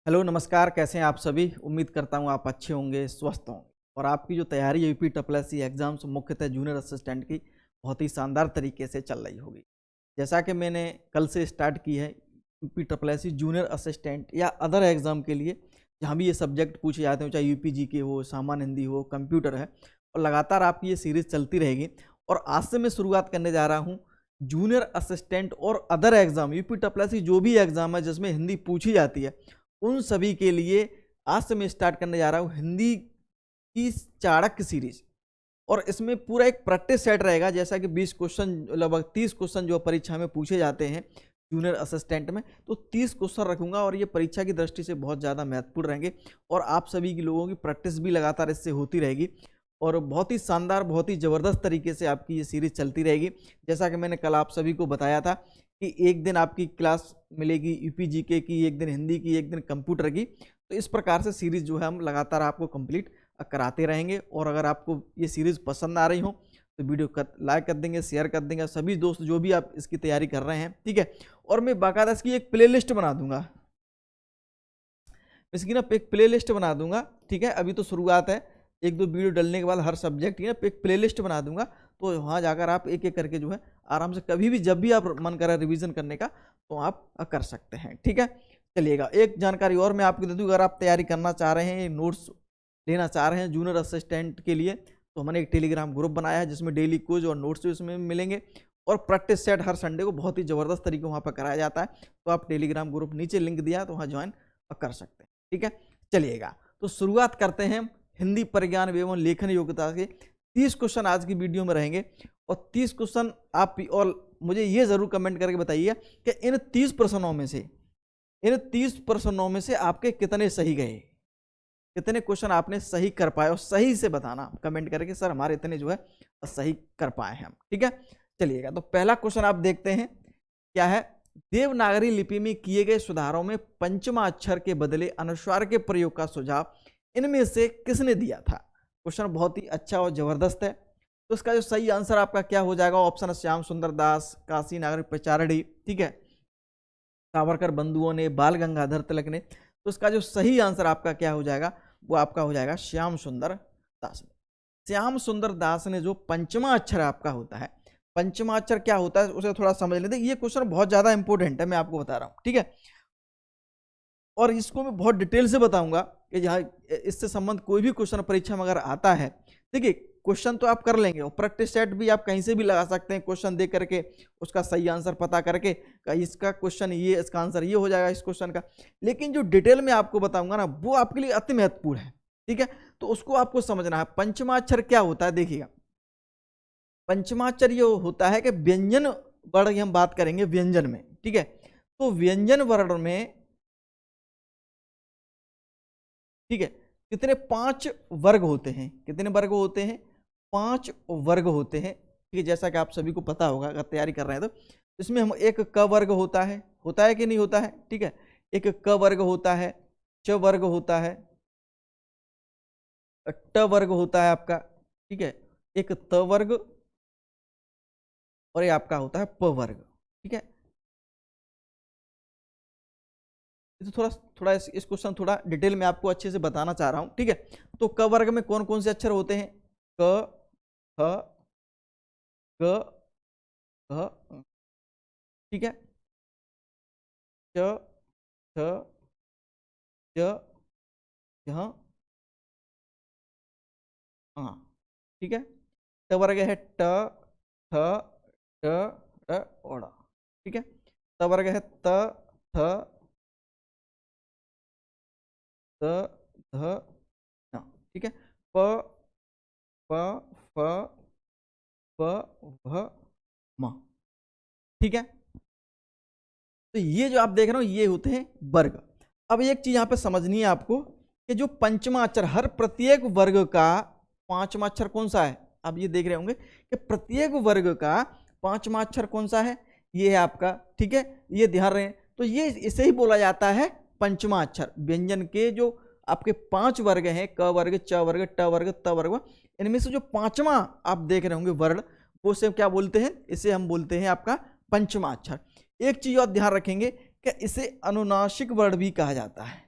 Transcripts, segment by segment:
Hello नमस्कार, कैसे हैं आप सभी। उम्मीद करता हूं आप अच्छे होंगे, स्वस्थ होंगे और आपकी जो तैयारी है यूपी ट्रिपल एग्जाम्स मुख्यतः जूनियर असिस्टेंट की बहुत ही शानदार तरीके से चल रही होगी। जैसा कि मैंने कल से स्टार्ट की है यूपी ट्रिपल जूनियर असिस्टेंट या अदर एग्जाम के लिए जहां भी ये सब्जेक्ट पूछे जाते हैं, चाहे यूपी जी के हो, सामान्य हिंदी हो, कंप्यूटर है, और लगातार आपकी ये सीरीज चलती रहेगी। और आज से मैं शुरुआत करने जा रहा हूँ जूनियर असिस्टेंट और अदर एग्जाम यूपी ट्रिपल जो भी एग्जाम है जिसमें हिंदी पूछी जाती है उन सभी के लिए आज से मैं स्टार्ट करने जा रहा हूं हिंदी की चाणक्य सीरीज। और इसमें पूरा एक प्रैक्टिस सेट रहेगा, जैसा कि 20 क्वेश्चन, लगभग 30 क्वेश्चन जो परीक्षा में पूछे जाते हैं जूनियर असिस्टेंट में, तो 30 क्वेश्चन रखूंगा और ये परीक्षा की दृष्टि से बहुत ज़्यादा महत्वपूर्ण रहेंगे। और आप सभी की लोगों की प्रैक्टिस भी लगातार इससे होती रहेगी और बहुत ही शानदार, बहुत ही ज़बरदस्त तरीके से आपकी ये सीरीज चलती रहेगी। जैसा कि मैंने कल आप सभी को बताया था कि एक दिन आपकी क्लास मिलेगी यूपी जीके की, एक दिन हिंदी की, एक दिन कंप्यूटर की। तो इस प्रकार से सीरीज जो है हम लगातार आपको कंप्लीट कराते रहेंगे। और अगर आपको ये सीरीज पसंद आ रही हो तो वीडियो को लाइक कर देंगे, शेयर कर देंगे सभी दोस्त जो भी आप इसकी तैयारी कर रहे हैं, ठीक है। और मैं बाकायदा इसकी एक प्लेलिस्ट बना दूंगा, इसकी ना एक प्लेलिस्ट बना दूंगा, ठीक है। अभी तो शुरुआत है, एक दो वीडियो डालने के बाद हर सब्जेक्ट की ना एक प्लेलिस्ट बना दूंगा, तो वहाँ जाकर आप एक एक करके जो है आराम से कभी भी जब भी आप मन करे रिवीजन करने का तो आप कर सकते हैं, ठीक है। चलिएगा, एक जानकारी और मैं आपको दे दूँ, अगर आप तैयारी करना चाह रहे हैं, नोट्स लेना चाह रहे हैं जूनियर असिस्टेंट के लिए, तो हमने एक टेलीग्राम ग्रुप बनाया है जिसमें डेली क्विज और नोट्स इसमें मिलेंगे और प्रैक्टिस सेट हर संडे को बहुत ही ज़बरदस्त तरीके वहाँ पर कराया जाता है। तो आप टेलीग्राम ग्रुप नीचे लिंक दिया तो वहाँ ज्वाइन कर सकते हैं, ठीक है। चलिएगा, तो शुरुआत करते हैं हिंदी परिज्ञान एवं लेखन योग्यता के 30 क्वेश्चन आज की वीडियो में रहेंगे। और 30 क्वेश्चन आप, और मुझे ये जरूर कमेंट करके बताइए कि इन 30 प्रश्नों में से आपके कितने सही गए, कितने क्वेश्चन आपने सही कर पाए, और सही से बताना कमेंट करके, सर हमारे इतने जो है सही कर पाए हैं हम, ठीक है। चलिएगा, तो पहला क्वेश्चन आप देखते हैं क्या है। देवनागरी लिपि में किए गए सुधारों में पंचमा अक्षर के बदले अनुस्वार के प्रयोग का सुझाव इनमें से किसने दिया था। क्वेश्चन बहुत ही अच्छा और जबरदस्त है। तो इसका जो सही आंसर आपका क्या हो जाएगा, ऑप्शन है श्याम सुंदर दास, काशी नागरिक प्रचारणी, ठीक है, सावरकर बंधुओं ने, बाल गंगाधर तिलक ने। तो इसका जो सही आंसर आपका क्या हो जाएगा, वो आपका हो जाएगा श्याम सुंदर दास ने। श्याम सुंदर दास ने जो पंचमा अक्षर आपका होता है, पंचमा अक्षर क्या होता है उसे थोड़ा समझ लेते हैं। ये क्वेश्चन बहुत ज्यादा इंपॉर्टेंट है, मैं आपको बता रहा हूँ, ठीक है। और इसको मैं बहुत डिटेल से बताऊंगा कि जहाँ इससे संबंध कोई भी क्वेश्चन परीक्षा में अगर आता है, देखिए क्वेश्चन तो आप कर लेंगे और प्रैक्टिस सेट भी आप कहीं से भी लगा सकते हैं, क्वेश्चन देख करके उसका सही आंसर पता करके इसका क्वेश्चन ये, इसका आंसर ये हो जाएगा इस क्वेश्चन का। लेकिन जो डिटेल में आपको बताऊंगा ना, वो आपके लिए अति महत्वपूर्ण है, ठीक है। तो उसको आपको समझना है। पंचमाक्षर क्या होता है, देखिएगा, पंचमाक्षर ये होता है कि व्यंजन वर्ण की हम बात करेंगे व्यंजन में, ठीक है। तो व्यंजन वर्ण में, ठीक है, कितने 5 वर्ग होते हैं, कितने वर्ग होते हैं, 5 वर्ग होते हैं, ठीक है। जैसा कि आप सभी को पता होगा अगर तैयारी कर रहे हैं तो इसमें हम एक क वर्ग होता है कि नहीं होता है, ठीक है। एक क वर्ग होता है, च वर्ग होता है, ट वर्ग होता है आपका, ठीक है, एक त वर्ग, और ये आपका होता है प वर्ग, ठीक है। तो थोड़ा थोड़ा इस क्वेश्चन थोड़ा डिटेल में आपको अच्छे से बताना चाह रहा हूं, ठीक है। तो क वर्ग में कौन कौन से अक्षर होते हैं, क, ख, ग, घ, ठीक है, च, छ, ज, झ, हाँ, ठीक है। ट वर्ग है ट, ठ, ट, ट, ओड़ा, ठीक है। त वर्ग है त, थ, त, ध, न, ठीक है। प, प, फ, प, भ, म, ठीक है। तो ये जो आप देख रहे हो ये होते हैं वर्ग। अब एक चीज यहां पे समझनी है आपको कि जो पंचमा अक्षर, हर प्रत्येक वर्ग का पांचवा अक्षर कौन सा है, आप ये देख रहे होंगे कि प्रत्येक वर्ग का पांचवा अक्षर कौन सा है, ये है आपका, ठीक है। ये ध्यान रहे, तो ये इसे ही बोला जाता है पंचमा अक्षर। व्यंजन के जो आपके 5 वर्ग हैं, क वर्ग, च वर्ग, ट वर्ग, त वर्ग, इनमें से जो पांचवा आप देख रहे होंगे वर्ण, वो से क्या बोलते हैं, इसे हम बोलते हैं आपका पंचमा अक्षर। एक चीज और ध्यान रखेंगे कि इसे अनुनासिक वर्ण भी कहा जाता है,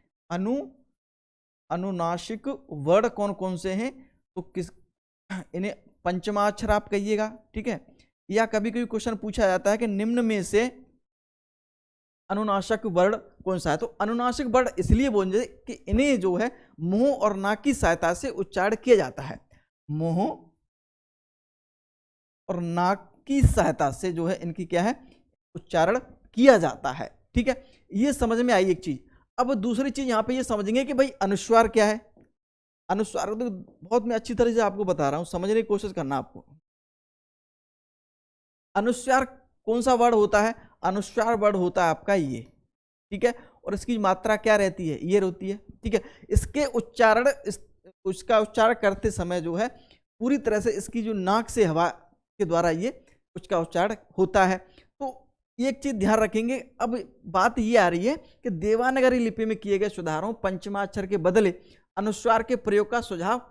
अनुनासिक वर्ण कौन कौन से हैं, तो किस इन्हें पंचमाक्षर आप कहिएगा, ठीक है। या कभी कभी क्वेश्चन पूछा जाता है कि निम्न में से अनुनासिक वर्ण कौन सा है, तो अनुनासिक वर्ण इसलिए बोले कि इन्हें जो है मुंह और नाक की सहायता से उच्चारण किया जाता है। मुंह और नाक की सहायता से जो है इनकी क्या है, उच्चारण किया जाता है, ठीक है। ये समझ में आई एक चीज। अब दूसरी चीज यहां पे ये समझेंगे कि भाई अनुस्वार क्या है। अनुस्वार तो बहुत मैं अच्छी तरह से आपको बता रहा हूं, समझने की कोशिश करना आपको। अनुस्वार कौन सा वर्ड होता है, अनुस्वार वर्ड होता है आपका ये, ठीक है। और इसकी मात्रा क्या रहती है, ये रहती है, ठीक है। इसके उच्चारण उसका उच्चारण करते समय जो है पूरी तरह से इसकी जो नाक से हवा के द्वारा ये उसका उच्चारण होता है। तो एक चीज ध्यान रखेंगे। अब बात ये आ रही है कि देवनागरी लिपि में किए गए सुधारों पंचमाक्षर के बदले अनुस्वार के प्रयोग का सुझाव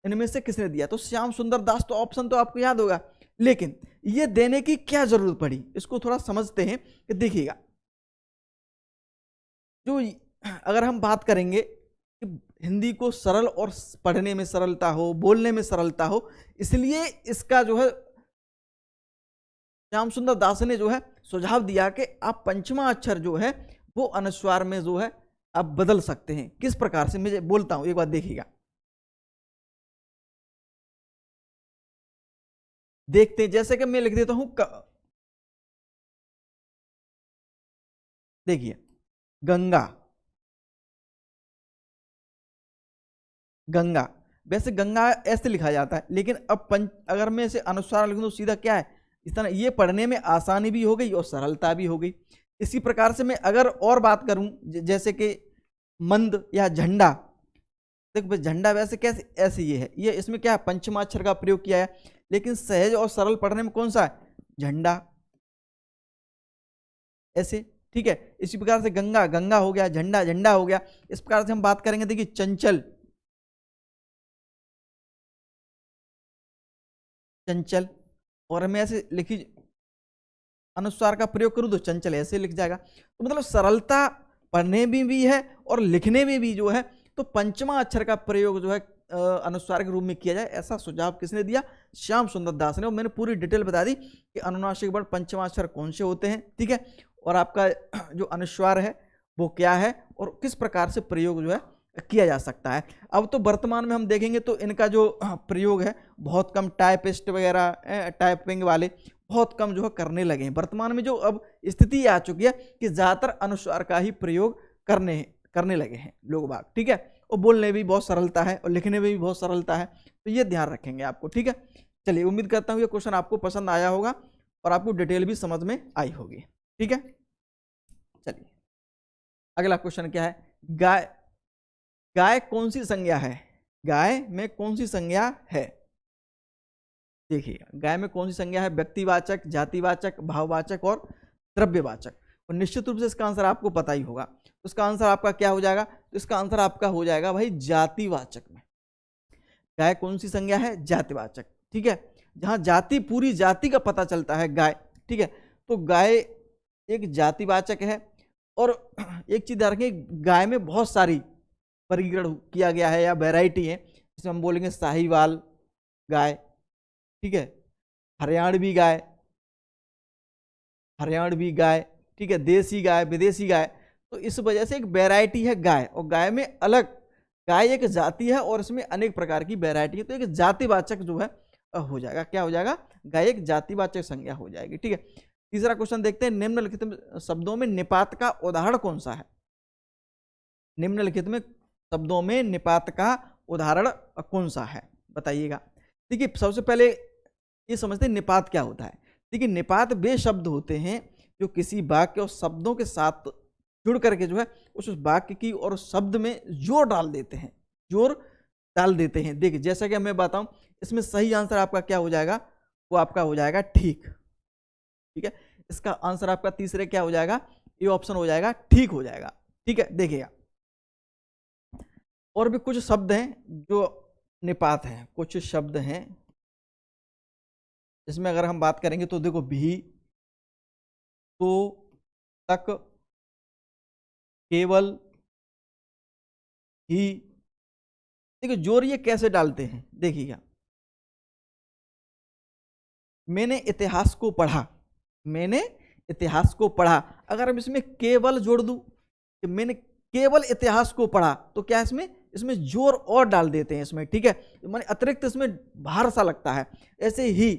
इनमें से किसने दिया, तो श्याम सुंदर दास। तो ऑप्शन तो आपको याद होगा, लेकिन ये देने की क्या जरूरत पड़ी, इसको थोड़ा समझते हैं कि देखिएगा। जो अगर हम बात करेंगे कि हिंदी को सरल और पढ़ने में सरलता हो, बोलने में सरलता हो, इसलिए इसका जो है श्याम सुंदर दास ने जो है सुझाव दिया कि आप पंचमा अक्षर जो है वो अनुस्वार में जो है आप बदल सकते हैं। किस प्रकार से, मैं बोलता हूं, एक बार देखिएगा। देखते हैं, जैसे कि मैं लिख देता हूं देखिए गंगा, गंगा, वैसे गंगा ऐसे लिखा जाता है, लेकिन अब अगर मैं इसे अनुस्वार लिखूं तो सीधा क्या है, इस तरह ये पढ़ने में आसानी भी हो गई और सरलता भी हो गई। इसी प्रकार से मैं अगर और बात करूं जैसे कि मंद या झंडा, देखो झंडा वैसे कैसे, ऐसे ये है, ये इसमें क्या है पंचमाक्षर का प्रयोग किया है, लेकिन सहज और सरल पढ़ने में कौन सा है, झंडा, ऐसे, ठीक है। इसी प्रकार से गंगा, गंगा हो गया, झंडा, झंडा हो गया। इस प्रकार से हम बात करेंगे, देखिए चंचल, चंचल, और मैं ऐसे लिखी अनुस्वार का प्रयोग करूं तो चंचल ऐसे लिख जाएगा। तो मतलब सरलता पढ़ने में भी है और लिखने में भी जो है, तो पंचमा अक्षर का प्रयोग जो है अनुस्वार के रूप में किया जाए, ऐसा सुझाव किसने दिया, श्याम सुंदर दास ने। और मैंने पूरी डिटेल बता दी कि अनुनासिक वर्ण पंचमा अक्षर कौन से होते हैं, ठीक है, और आपका जो अनुस्वार है वो क्या है और किस प्रकार से प्रयोग जो है किया जा सकता है। अब तो वर्तमान में हम देखेंगे तो इनका जो प्रयोग है बहुत कम, टाइपिस्ट वगैरह टाइपिंग वाले बहुत कम जो है करने लगे हैं। वर्तमान में जो अब स्थिति आ चुकी है कि ज़्यादातर अनुस्वार का ही प्रयोग करने लगे हैं लोग बाग, ठीक है। और बोलने में भी बहुत सरलता है और लिखने में भी बहुत सरलता है, तो ये ध्यान रखेंगे आपको, ठीक है। चलिए, उम्मीद करता हूँ ये क्वेश्चन आपको पसंद आया होगा और आपको डिटेल भी समझ में आई होगी, ठीक है। चलिए, अगला क्वेश्चन क्या है, गाय, गाय कौन सी संज्ञा है, गाय में कौन सी संज्ञा है। देखिए गाय में कौन सी संज्ञा है, व्यक्तिवाचक, जातिवाचक, भाववाचक और द्रव्यवाचक। और निश्चित रूप से इसका आंसर आपको पता ही होगा, तो इसका आंसर आपका क्या हो जाएगा, तो इसका आंसर आपका हो जाएगा भाई जातिवाचक में। गाय कौन सी संज्ञा है, जातिवाचक, ठीक है। जहां जाति, पूरी जाति का पता चलता है गाय, ठीक है, तो गाय एक जातिवाचक है। और एक चीज ध्यान रखें, गाय में बहुत सारी वर्गीकरण किया गया है या वैरायटी है, जिसमें हम बोलेंगे साहिवाल गाय, ठीक है, हरियाणवी गाय, हरियाणवी गाय, ठीक है, देसी गाय, विदेशी गाय। तो इस वजह से एक वैरायटी है गाय, और गाय में अलग, गाय एक जाति है और इसमें अनेक प्रकार की वैरायटी है, तो एक जातिवाचक जो है हो जाएगा, क्या हो जाएगा, गाय एक जातिवाचक संज्ञा हो जाएगी, ठीक है। तीसरा क्वेश्चन देखते हैं, निम्नलिखित शब्दों में निपात का उदाहरण कौन सा है। निम्नलिखित में शब्दों में निपात का उदाहरण कौन सा है, बताइएगा। देखिए सबसे पहले ये समझते हैं निपात क्या होता है। देखिए निपात वे शब्द होते हैं जो किसी वाक्य और शब्दों के साथ जुड़ करके जो है उस वाक्य की और शब्द में जोर डाल देते हैं, जोर डाल देते हैं। देखिए जैसा कि मैं बताऊं, इसमें सही आंसर आपका क्या हो जाएगा, वो आपका हो जाएगा ठीक, ठीक है। इसका आंसर आपका तीसरे क्या हो जाएगा, ये ऑप्शन हो जाएगा ठीक हो जाएगा, ठीक है। देखिएगा और भी कुछ शब्द हैं जो निपात हैं, कुछ शब्द हैं इसमें अगर हम बात करेंगे तो देखो भी, तो, तक, केवल, ही। देखिए जोर ये कैसे डालते हैं, देखिएगा, मैंने इतिहास को पढ़ा, मैंने इतिहास को पढ़ा, अगर हम इसमें केवल जोड़ दूं कि मैंने केवल इतिहास को पढ़ा तो क्या इसमें इसमें जोर और डाल देते हैं इसमें, ठीक है, माने अतिरिक्त इसमें भार सा लगता है। ऐसे ही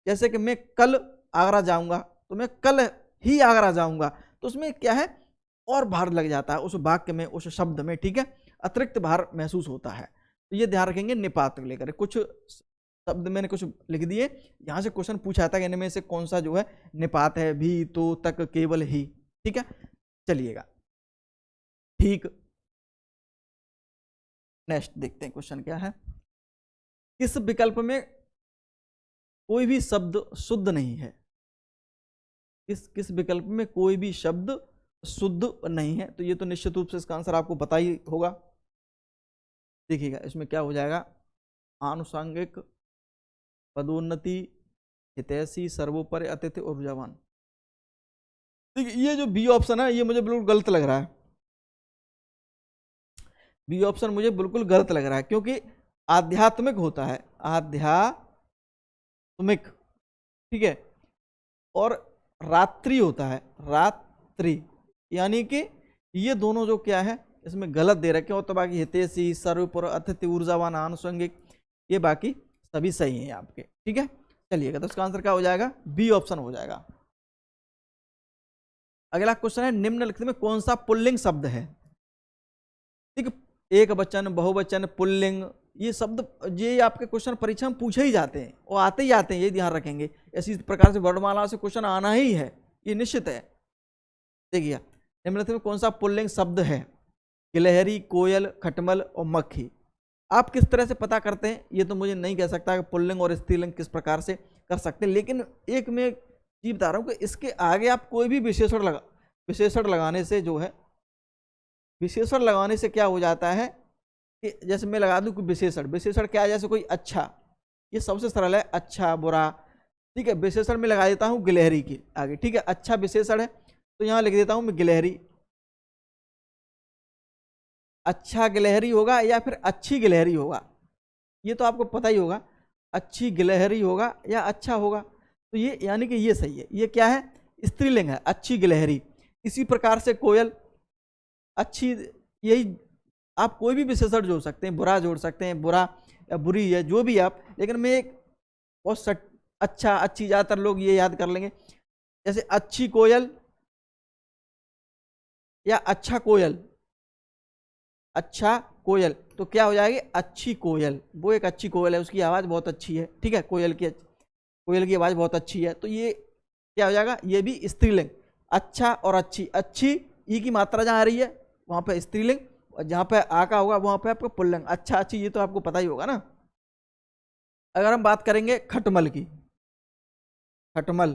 जैसे कि मैं कल आगरा जाऊंगा, तो मैं कल ही आगरा जाऊंगा, तो उसमें क्या है और भार लग जाता है उस वाक्य में, उस शब्द में, ठीक है, अतिरिक्त भार महसूस होता है। तो ये ध्यान रखेंगे निपात को लेकर। कुछ शब्द मैंने कुछ लिख दिए, यहां से क्वेश्चन पूछा था कि इनमें से कौन सा जो है निपात है, भी, तो, तक, केवल, ही, ठीक है। चलिएगा, ठीक, नेक्स्ट देखते हैं क्वेश्चन क्या है। किस विकल्प में कोई भी शब्द शुद्ध नहीं है? किस विकल्प में कोई भी शब्द शुद्ध नहीं है? तो ये तो निश्चित रूप से इसका आंसर आपको पता ही होगा। देखिएगा इसमें क्या हो जाएगा, आनुषंगिक, पदोन्नति, हितैषी, सर्वोपरि, अतिथि, ऊर्जावान। देखिए ये जो बी ऑप्शन है ये मुझे बिल्कुल गलत लग रहा है, बी ऑप्शन मुझे बिल्कुल गलत लग रहा है, क्योंकि आध्यात्मिक होता है, आध्यात्मिक, ठीक है, और रात्रि होता है, रात्रि, यानी कि ये दोनों जो क्या है इसमें गलत दे रखे हो। तो बाकी हितैषी, सर्वोपरि, अतिथि, ऊर्जावान, आनुषंगिक, ये बाकी सभी सही हैं आपके, ठीक है। चलिएगा, तो इसका आंसर क्या हो जाएगा, बी ऑप्शन हो जाएगा। अगला क्वेश्चन है, निम्नलिखित में कौन सा पुल्लिंग शब्द है? ठीक, एक वचन, बहुवचन, पुल्लिंग, ये शब्द ये आपके क्वेश्चन परीक्षा में पूछे ही जाते हैं और आते ही आते हैं, ये ध्यान रखेंगे। इसी प्रकार से वर्णमाला से क्वेश्चन आना ही है, ये निश्चित है। देखिए निम्नलिखित में कौन सा पुल्लिंग शब्द है? गिलहरी, कोयल, खटमल और मक्खी। आप किस तरह से पता करते हैं ये तो मुझे नहीं कह सकता कि पुल्लिंग और स्त्रीलिंग किस प्रकार से कर सकते हैं, लेकिन एक मैं चीज बता रहा हूँ कि इसके आगे आप कोई भी विशेषण लगाने से जो है, विशेषण लगाने से क्या हो जाता है कि जैसे मैं लगा दूं कोई विशेषण क्या है, जैसे कोई अच्छा, ये सबसे सरल है, अच्छा, बुरा, ठीक है, विशेषण में लगा देता हूँ गिलहरी के आगे, ठीक है, अच्छा विशेषण है तो यहाँ लिख देता हूँ मैं गिलहरी। अच्छा गिलहरी होगा या फिर अच्छी गिलहरी होगा, ये तो आपको पता ही होगा, अच्छी गिलहरी होगा या अच्छा होगा, तो ये यानी कि ये सही है। ये क्या है, स्त्रीलिंग है, अच्छी गिलहरी। इसी प्रकार से कोयल, अच्छी, यही आप कोई भी विशेषण जोड़ सकते हैं, बुरा जोड़ सकते हैं, बुरा या बुरी है, जो भी आप, लेकिन मैं एक बहुत अच्छा, अच्छी, ज़्यादातर लोग ये याद कर लेंगे, जैसे अच्छी कोयल या अच्छा कोयल, अच्छा कोयल, तो क्या हो जाएगी, अच्छी कोयल, वो एक अच्छी कोयल है, उसकी आवाज़ बहुत अच्छी है, ठीक है, कोयल की आवाज़ बहुत अच्छी है, तो ये क्या हो जाएगा, ये भी स्त्रीलिंग, अच्छा और अच्छी, अच्छी ई की मात्रा जहाँ आ रही है वहाँ पे स्त्रीलिंग, और जहाँ पे आ का होगा वहाँ पे आपका पुल्लिंग, अच्छा अच्छी, ये तो आपको पता ही होगा ना। अगर हम बात करेंगे खटमल की, खटमल,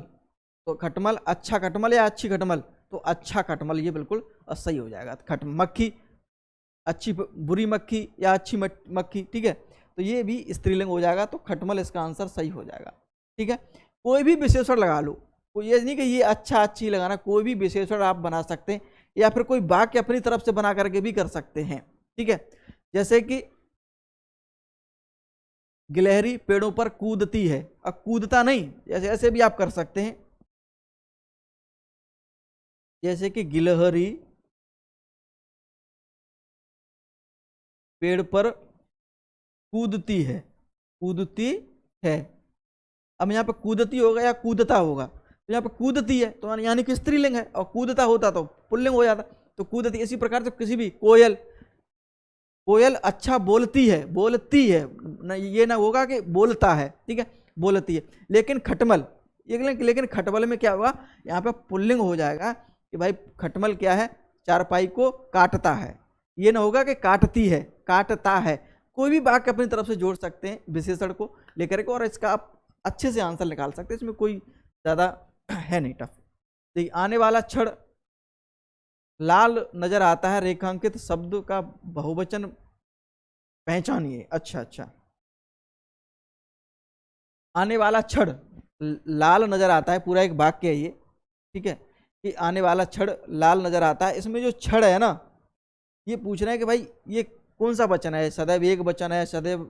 तो खटमल, अच्छा खटमल या अच्छी खटमल, तो अच्छा खटमल, ये बिल्कुल सही हो जाएगा। मक्खी, अच्छी बुरी मक्खी या अच्छी मक्खी, ठीक है, तो ये भी स्त्रीलिंग हो जाएगा, तो खटमल इसका आंसर सही हो जाएगा, ठीक है। कोई भी विशेषण लगा लो, कोई ये नहीं कि ये अच्छा अच्छी लगाना, कोई भी विशेषण आप बना सकते हैं, या फिर कोई वाक्य अपनी तरफ से बना करके भी कर सकते हैं, ठीक है। जैसे कि गिलहरी पेड़ों पर कूदती है, अब कूदता नहीं, जैसे ऐसे भी आप कर सकते हैं, जैसे कि गिलहरी पेड़ पर कूदती है, कूदती है। अब यहाँ पे कूदती होगा या कूदता होगा, तो यहाँ पे कूदती है तो यानी कि स्त्रीलिंग है, और कूदता होता तो पुल्लिंग हो जाता, तो कूदती। इसी प्रकार से किसी भी कोयल, कोयल अच्छा बोलती है, बोलती है न, ये ना होगा कि बोलता है, ठीक है, बोलती है। लेकिन खटमल, लेकिन खटमल में क्या होगा, यहाँ पे पुल्लिंग हो जाएगा कि भाई खटमल क्या है, चारपाई को काटता है, ये ना होगा कि काटती है, काटता है। कोई भी वाक्य अपनी तरफ से जोड़ सकते हैं विशेषण को लेकर के, और इसका आप अच्छे से आंसर निकाल सकते हैं, इसमें कोई ज़्यादा है नहीं टफ। देखिए आने वाला क्षण लाल नजर आता है, रेखांकित शब्द का बहुवचन पहचानिए। अच्छा, आने वाला क्षण लाल नजर आता है, पूरा एक वाक्य है ये, ठीक है, कि आने वाला क्षण लाल नजर आता है। इसमें जो क्षण है ना, ये पूछ रहे हैं कि भाई ये कौन सा वचन है, सदैव एक वचन है, सदैव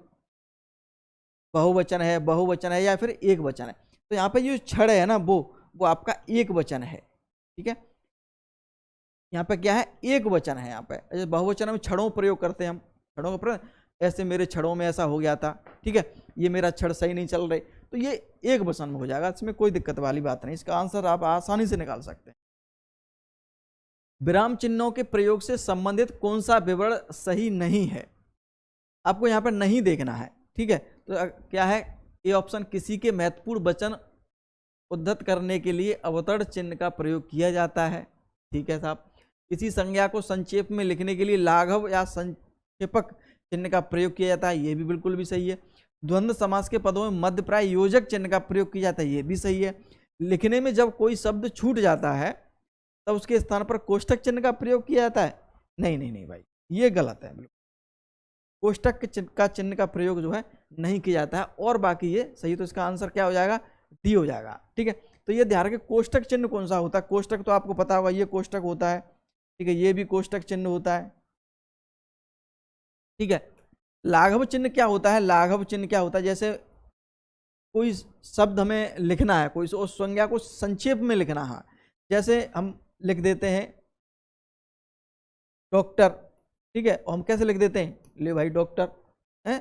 बहुवचन है या फिर एक वचन है। तो यहाँ पे जो क्षण है ना वो आपका एक वचन है, ठीक है। यहाँ पे क्या है, एक वचन है। यहाँ पे जैसे बहुवचन में क्षणों प्रयोग करते हैं हम, क्षणों का प्रयोग, ऐसे मेरे क्षणों में ऐसा हो गया था, ठीक है, ये मेरा क्षण सही नहीं चल रहे, तो ये एक वचन में हो जाएगा, इसमें कोई दिक्कत वाली बात नहीं, इसका आंसर आप आसानी से निकाल सकते हैं। विराम चिन्हों के प्रयोग से संबंधित कौन सा विवरण सही नहीं है, आपको यहाँ पर नहीं देखना है, ठीक है। तो क्या है, ए ऑप्शन, किसी के महत्वपूर्ण वचन उद्धत करने के लिए अवतरण चिन्ह का प्रयोग किया जाता है, ठीक है साहब। किसी संज्ञा को संक्षेप में लिखने के लिए लाघव या संक्षेपक चिन्ह का प्रयोग किया जाता है, ये भी बिल्कुल भी सही है। द्वंद्व समास के पदों में मध्यप्राय योजक चिन्ह का प्रयोग किया जाता है, ये भी सही है। लिखने में जब कोई शब्द छूट जाता है तब उसके स्थान पर कोष्ठक चिन्ह का प्रयोग किया जाता है, नहीं नहीं नहीं भाई, ये गलत है बिल्कुल। कोष्ठक का चिन्ह का प्रयोग जो है नहीं किया जाता है, और बाकी ये सही, तो इसका आंसर क्या हो जाएगा, डी हो जाएगा, ठीक है। तो ये ध्यान रखें, कोष्ठक चिन्ह कौन सा होता है, कोष्ठक तो आपको पता होगा, ये कोष्ठक होता है, ठीक है, ये भी कोष्ठक चिन्ह होता है, ठीक है। लाघव चिन्ह क्या होता है, लाघव चिन्ह क्या होता है, जैसे कोई शब्द हमें लिखना है, कोई उस संज्ञा को संक्षेप में लिखना है, जैसे हम लिख देते हैं डॉक्टर, ठीक है, और हम कैसे लिख देते हैं, ले भाई डॉक्टर है,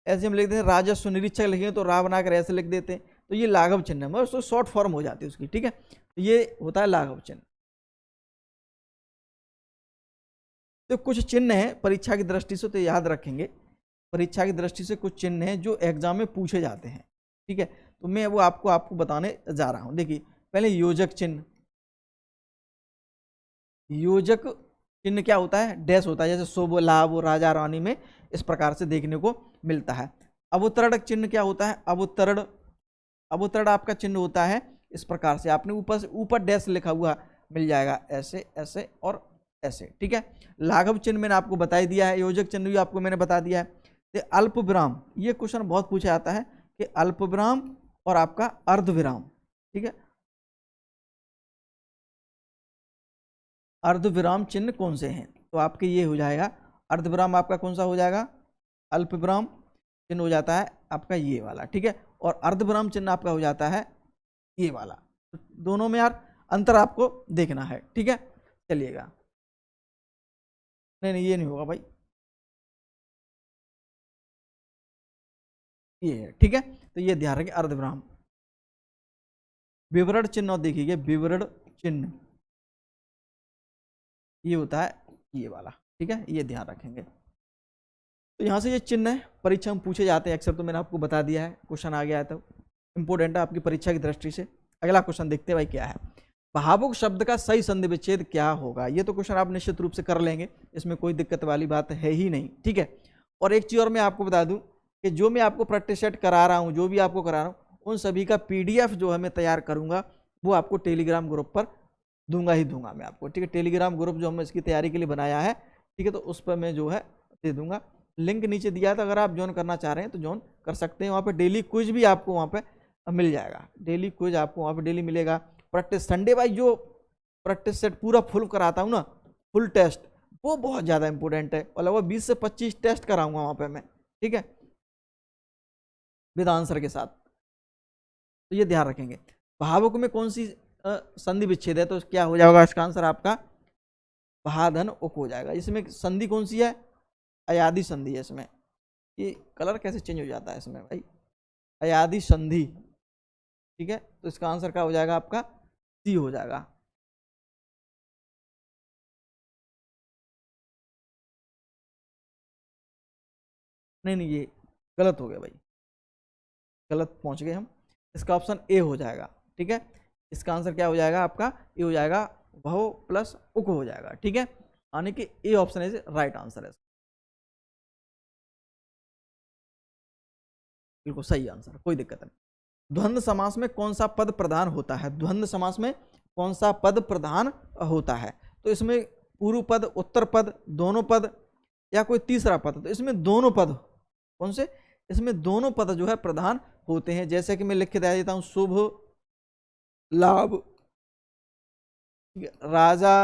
ऐसे हम लिख देते हैं राजस्व निरीक्षक, लिखेंगे तो रा बनाकर ऐसे लिख देते हैं, तो ये लाघव चिन्ह है, मतलब शॉर्ट फॉर्म हो जाती है उसकी, ठीक है, तो ये होता है लाघव चिन्ह। तो कुछ चिन्ह हैं परीक्षा की दृष्टि से, तो याद रखेंगे, परीक्षा की दृष्टि से कुछ चिन्ह हैं जो एग्जाम में पूछे जाते हैं, ठीक है, तो मैं वो आपको बताने जा रहा हूं। देखिए पहले योजक चिन्ह, योजक चिन्ह क्या होता है, डैश होता है, जैसे शुभ लाभ राजा रानी में इस प्रकार से देखने को मिलता है। अवतरण चिन्ह क्या होता है, अवतरण, अवतरण आपका चिन्ह होता है इस प्रकार से, आपने ऊपर डैश लिखा हुआ मिल जाएगा, ऐसे ऐसे और ऐसे, ठीक है। लाघव चिन्ह मैंने आपको बता ही दिया है, योजक चिन्ह भी आपको मैंने बता दिया है। अल्प विराम, ये क्वेश्चन बहुत पूछा जाता है कि अल्प विराम और आपका अर्ध विराम, ठीक है, अर्ध विराम चिन्ह कौन से हैं, तो आपके ये हो जाएगा, अर्ध विराम आपका कौन सा हो जाएगा, अल्प विराम चिन्ह हो जाता है आपका ये वाला, ठीक है, और अर्ध विराम चिन्ह आपका हो जाता है ये वाला, तो दोनों में यार अंतर आपको देखना है, ठीक है। चलिएगा, नहीं नहीं ये नहीं होगा भाई, ये है, ठीक है, तो ये ध्यान रखें, अर्धविराम। विवरण चिन्ह और देखिए, विवरण चिन्ह ये होता है ये वाला, ठीक है, ये ध्यान रखेंगे। तो यहाँ से ये चिन्ह है, परीक्षा में पूछे जाते हैं अक्सर, तो मैंने आपको बता दिया है, क्वेश्चन आ गया है तो इंपॉर्टेंट है आपकी परीक्षा की दृष्टि से। अगला क्वेश्चन देखते हैं भाई क्या है, भावुक शब्द का सही संधि विच्छेद क्या होगा, ये तो क्वेश्चन आप निश्चित रूप से कर लेंगे, इसमें कोई दिक्कत वाली बात है ही नहीं, ठीक है। और एक चीज और मैं आपको बता दूं कि जो मैं आपको प्रैक्टिस सेट करा रहा हूं, जो भी आपको करा रहा हूं, उन सभी का पीडीएफ जो है मैं तैयार करूंगा, वो आपको टेलीग्राम ग्रुप पर दूंगा ही दूंगा मैं आपको, ठीक है। टेलीग्राम ग्रुप जो हमने इसकी तैयारी के लिए बनाया है, ठीक है, तो उस पर मैं जो है दे दूंगा, लिंक नीचे दिया है, तो अगर आप ज्वाइन करना चाह रहे हैं तो ज्वाइन कर सकते हैं। वहाँ पे डेली क्विज भी आपको वहाँ पे मिल जाएगा, डेली क्विज आपको वहाँ पे डेली मिलेगा। प्रैक्टिस संडे भाई जो प्रैक्टिस सेट पूरा फुल कराता हूँ ना, फुल टेस्ट, वो बहुत ज़्यादा इंपॉर्टेंट है, और लगभग 20 से 25 टेस्ट कराऊंगा वहाँ पे मैं, ठीक है, विद आंसर के साथ, तो ये ध्यान रखेंगे। भावुक में कौन सी संधि विच्छेद है, तो क्या हो जाएगा इसका आंसर आपका भाधन उक हो जाएगा। इसमें संधि कौन सी है, अयादि संधि है इसमें, ये कलर कैसे चेंज हो जाता है इसमें भाई, अयादि संधि, ठीक है, तो इसका आंसर क्या हो जाएगा आपका सी हो जाएगा। नहीं नहीं ये गलत हो गया भाई, गलत पहुंच गए हम, इसका ऑप्शन ए हो जाएगा, ठीक है, इसका आंसर क्या हो जाएगा आपका ए हो जाएगा, भव प्लस उक हो जाएगा, ठीक है, यानी कि A option is right answer है, बिल्कुल सही आंसर, कोई दिक्कत नहीं। द्वंद्व समास में कौन सा पद प्रधान होता है, द्वंद्व समास में कौन सा पद प्रधान होता है, तो इसमें पूर्व पद, उत्तर पद, दोनों पद, या कोई तीसरा पद, तो इसमें दोनों पद कौन से, इसमें दोनों पद जो है प्रधान होते हैं, जैसे कि मैं लिख के दे देता हूं, शुभ लाभ, राजा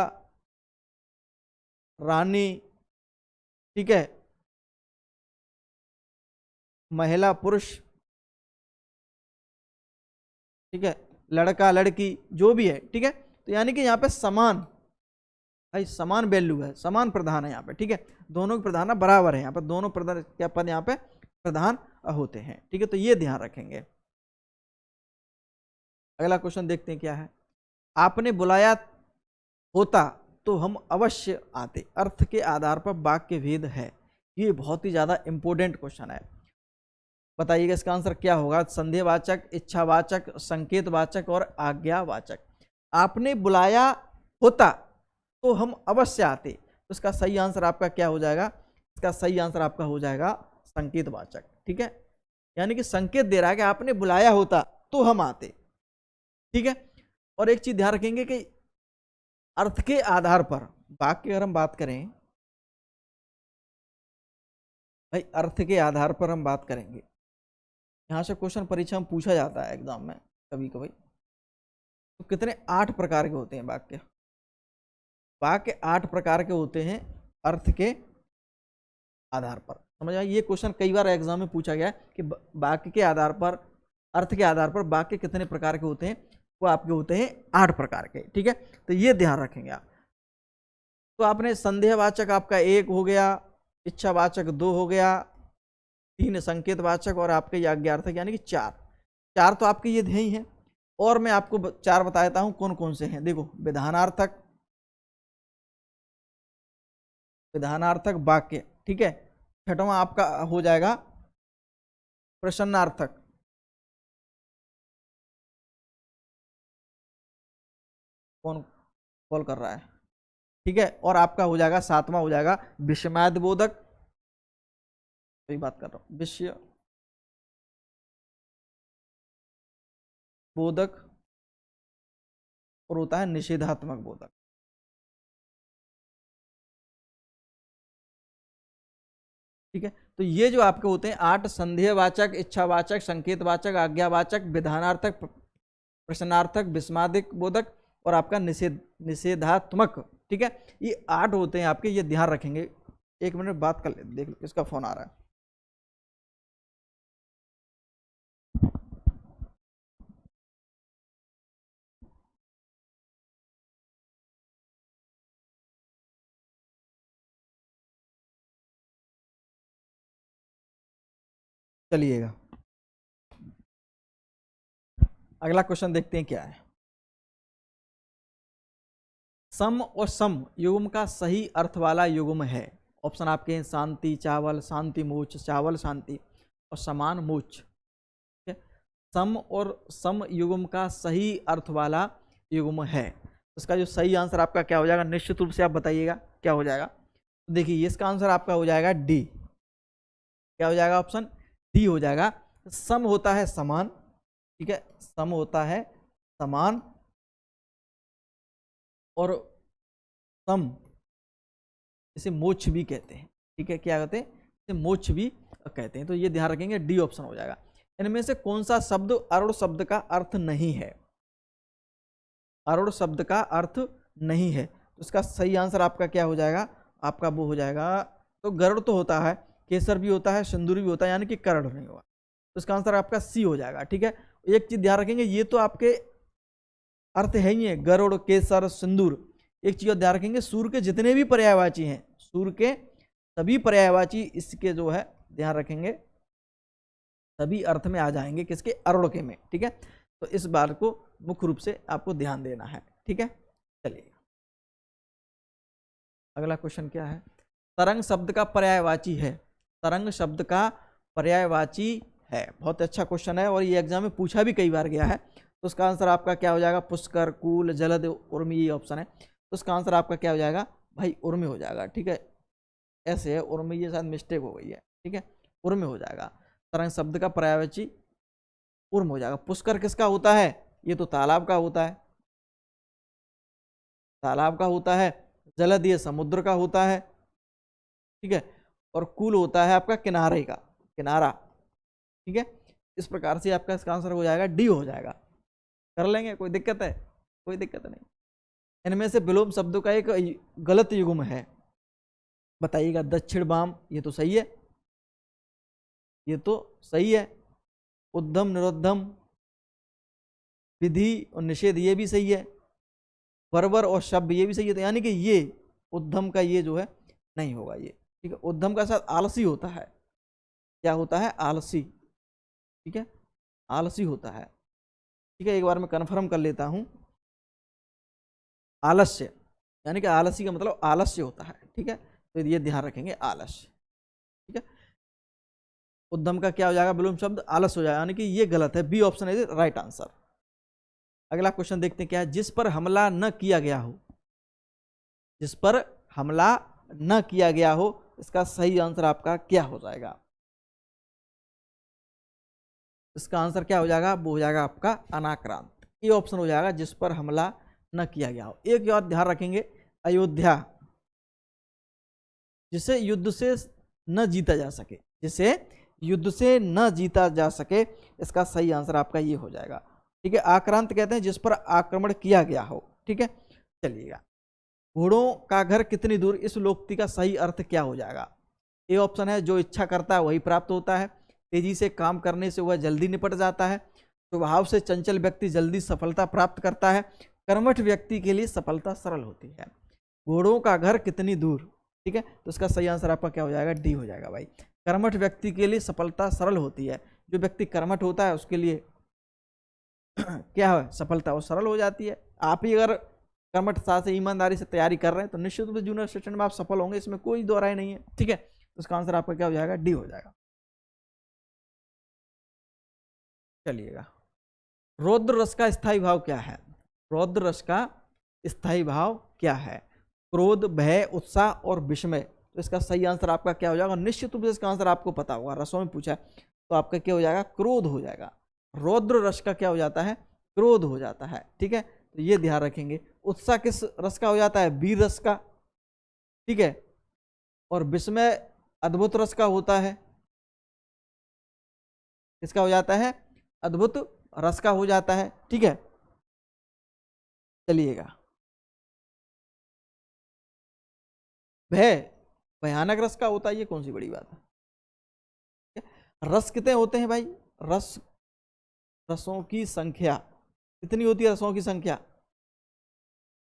रानी, ठीक है, महिला पुरुष, ठीक है, लड़का लड़की, जो भी है, ठीक है। तो यानी कि यहाँ पे समान, भाई समान वैल्यू है, समान प्रधान है यहाँ पे, ठीक है, दोनों के प्रधान बराबर है, यहाँ पे दोनों प्रधान क्या पद यहाँ पे प्रधान होते हैं, ठीक है। तो ये ध्यान रखेंगे। अगला क्वेश्चन देखते हैं क्या है। आपने बुलाया होता तो हम अवश्य आते, अर्थ के आधार पर वाक्य भेद है। ये बहुत ही ज्यादा इंपॉर्टेंट क्वेश्चन है। बताइएगा इसका आंसर क्या होगा। संदेहवाचक, इच्छावाचक, संकेतवाचक और आज्ञावाचक। आपने बुलाया होता तो हम अवश्य आते, तो इसका सही आंसर आपका क्या हो जाएगा। इसका सही आंसर आपका हो जाएगा संकेतवाचक, ठीक है। यानी कि संकेत दे रहा है कि आपने बुलाया होता तो हम आते, ठीक है। और एक चीज ध्यान रखेंगे कि अर्थ के आधार पर वाक्य अगर हम बात करें, भाई अर्थ के आधार पर हम बात करेंगे, यहाँ से क्वेश्चन परीक्षा में पूछा जाता है एग्जाम में कभी कभी। तो कितने 8 प्रकार के होते हैं वाक्य। वाक्य 8 प्रकार के होते हैं अर्थ के आधार पर। समझ आए, ये क्वेश्चन कई बार एग्जाम में पूछा गया है कि वाक्य के आधार पर, अर्थ के आधार पर वाक्य कितने प्रकार के होते हैं। वो आपके होते हैं 8 प्रकार के, ठीक है। तो ये ध्यान रखेंगे आप। तो आपने संदेहवाचक आपका 1 हो गया, इच्छावाचक 2 हो गया, 3 संकेतवाचक और आपके आज्ञार्थक यानी कि 4 तो आपके ये ध्येय हैं। और मैं आपको 4 बता देता हूं कौन कौन से हैं। देखो, विधानार्थक, विधानार्थक वाक्य, ठीक है। छठवां आपका हो जाएगा प्रश्नार्थक, कौन कॉल कर रहा है, ठीक है। और आपका हो जाएगा 7वां हो जाएगा विषमयबोधक, वही बात कर रहा हूं, विषय बोधक, और होता है निषेधात्मक बोधक, ठीक है। तो ये जो आपके होते हैं 8, संदेहवाचक, इच्छावाचक, संकेतवाचक, आज्ञावाचक, विधानार्थक, प्रश्नार्थक, विस्मादिक बोधक और आपका निषेधात्मक, ठीक है। ये 8 होते हैं आपके, ये ध्यान रखेंगे। 1 मिनट बात कर ले, देख लो किसका फोन आ रहा है। चलिएगा अगला क्वेश्चन देखते हैं क्या है। सम और सम युग्म का सही अर्थ वाला युग्म है। ऑप्शन आपके हैं शांति चावल, शांति मोच, चावल शांति और समान मोच, ठीक है। सम और सम युग्म का सही अर्थ वाला युग्म है। उसका जो सही आंसर आपका क्या हो जाएगा, निश्चित रूप से आप बताइएगा क्या हो जाएगा। तो देखिए इसका आंसर आपका हो जाएगा डी। क्या हो जाएगा, ऑप्शन डी हो जाएगा। सम होता है समान, ठीक है, सम होता है समान, और सम इसे मोक्ष भी कहते हैं, ठीक है। क्या कहते हैं, इसे मोक्ष भी कहते हैं। तो ये ध्यान रखेंगे, डी ऑप्शन हो जाएगा। इनमें से कौन सा शब्द अरुण शब्द का अर्थ नहीं है। अरुण शब्द का अर्थ नहीं है, तो इसका सही आंसर आपका क्या हो जाएगा, आपका वो हो जाएगा, तो गरुड़ तो होता है, केसर भी होता है, सिंदूर भी होता है, यानी कि कर्ण नहीं होगा। तो इसका आंसर आपका सी हो जाएगा, ठीक है। एक चीज ध्यान रखेंगे, ये तो आपके अर्थ है ही है, गरुड़, केसर, सिंदूर। एक चीज ध्यान रखेंगे, सूर्य के जितने भी पर्यायवाची हैं, सूर्य के सभी पर्यायवाची इसके जो है ध्यान रखेंगे, सभी अर्थ में आ जाएंगे, किसके, अरुण के में, ठीक है। तो इस बात को मुख्य रूप से आपको ध्यान देना है, ठीक है। चलिए अगला क्वेश्चन क्या है। तरंग शब्द का पर्यायवाची है। तरंग शब्द का पर्यायवाची है, बहुत अच्छा क्वेश्चन है और ये एग्जाम में पूछा भी कई बार गया है। तो उसका आंसर आपका क्या हो जाएगा, पुष्कर, कूल, जलद, उर्मी, ये ऑप्शन है। तो उसका आंसर आपका क्या हो जाएगा, भाई उर्मी हो जाएगा, ठीक है। ऐसे है उर्मी, ये शायद मिस्टेक हो गई है, ठीक है, उर्मी हो जाएगा। तरंग शब्द का पर्यायवाची उर्म हो जाएगा। पुष्कर किसका होता है, ये तो तालाब का होता है, तालाब का होता है। जलद ये समुद्र का होता है, ठीक है। और कूल होता है आपका किनारे का, किनारा, ठीक है। इस प्रकार से आपका इसका आंसर हो जाएगा डी हो जाएगा। कर लेंगे, कोई दिक्कत है, कोई दिक्कत नहीं। इनमें से विलोम शब्दों का एक गलत युग्म है। बताइएगा। दक्षिण वाम, ये तो सही है, ये तो सही है। उद्धम निरुद्धम, विधि और निषेध, ये भी सही है। वरवर और शब्द, ये भी सही है। तो यानी कि ये उद्धम का ये जो है नहीं होगा ये, ठीक है। उद्धम का साथ आलसी होता है, क्या होता है? आलसी, ठीक है, आलसी होता है, ठीक है। एक बार मैं कन्फर्म कर लेता हूं, आलस्य, यानी कि आलसी का मतलब आलस्य होता है, ठीक है। तो ये ध्यान रखेंगे, आलस्य, ठीक है। उद्धम का क्या हो जाएगा? विलोम शब्द आलस हो जाएगा, यानी कि ये गलत है, B option is right answer. अगला क्वेश्चन देखते हैं क्या है। जिस पर हमला न किया गया हो, जिस पर हमला न किया गया हो, इसका सही आंसर आपका क्या हो जाएगा? इसका आंसर क्या हो जाएगा? वो हो जाएगा आपका अनाक्रांत, ये ऑप्शन हो जाएगा, जिस पर हमला न किया गया हो। एक और ध्यान रखेंगे, अयोध्या, जिसे युद्ध से न जीता जा सके, जिसे युद्ध से न जीता जा सके, इसका सही आंसर आपका ये हो जाएगा, ठीक है। आक्रांत कहते हैं जिस पर आक्रमण किया गया हो, ठीक है। चलिएगा, घोड़ों का घर कितनी दूर, इस लोकोक्ति का सही अर्थ क्या हो जाएगा? ए ऑप्शन है, जो इच्छा करता है वही प्राप्त होता है, तेजी से काम करने से वह जल्दी निपट जाता है, स्वभाव से चंचल व्यक्ति जल्दी सफलता प्राप्त करता है, कर्मठ व्यक्ति के लिए सफलता सरल होती है। घोड़ों का घर कितनी दूर, ठीक है। तो इसका सही आंसर आपका क्या हो जाएगा? डी हो जाएगा भाई। कर्मठ व्यक्ति के लिए सफलता सरल होती है, जो व्यक्ति कर्मठ होता है उसके लिए क्या है? सफलता वो सरल हो जाती है। आप ही अगर कर्मठता से ईमानदारी से तैयारी कर रहे हैं तो निश्चित रूप से जूनियर असिस्टेंट में आप सफल होंगे, इसमें कोई दो राय नहीं है, ठीक है। तो इसका आंसर आपका क्या हो जाएगा? डी हो जाएगा। चलिएगा, रौद्र रस का स्थायी भाव क्या है? रौद्र रस का स्थायी भाव क्या है? क्रोध, भय, उत्साह और विस्मय। तो इसका सही आंसर आपका क्या हो जाएगा? निश्चित रूप से इसका आंसर आपको पता होगा, रसों में पूछा है तो आपका क्या हो जाएगा? क्रोध हो जाएगा। रौद्र रस का क्या हो जाता है? क्रोध हो जाता है, ठीक है। तो ये ध्यान रखेंगे। उत्साह किस रस का हो जाता है? वीर रस का, ठीक है। और विस्मय अद्भुत रस का होता है, किसका हो जाता है? अद्भुत रस का हो जाता है, ठीक है। चलिएगा, भय भयानक रस का होता है, ये कौन सी बड़ी बात है? रस कितने होते हैं भाई? रस, रसों की संख्या कितनी होती है? रसों की संख्या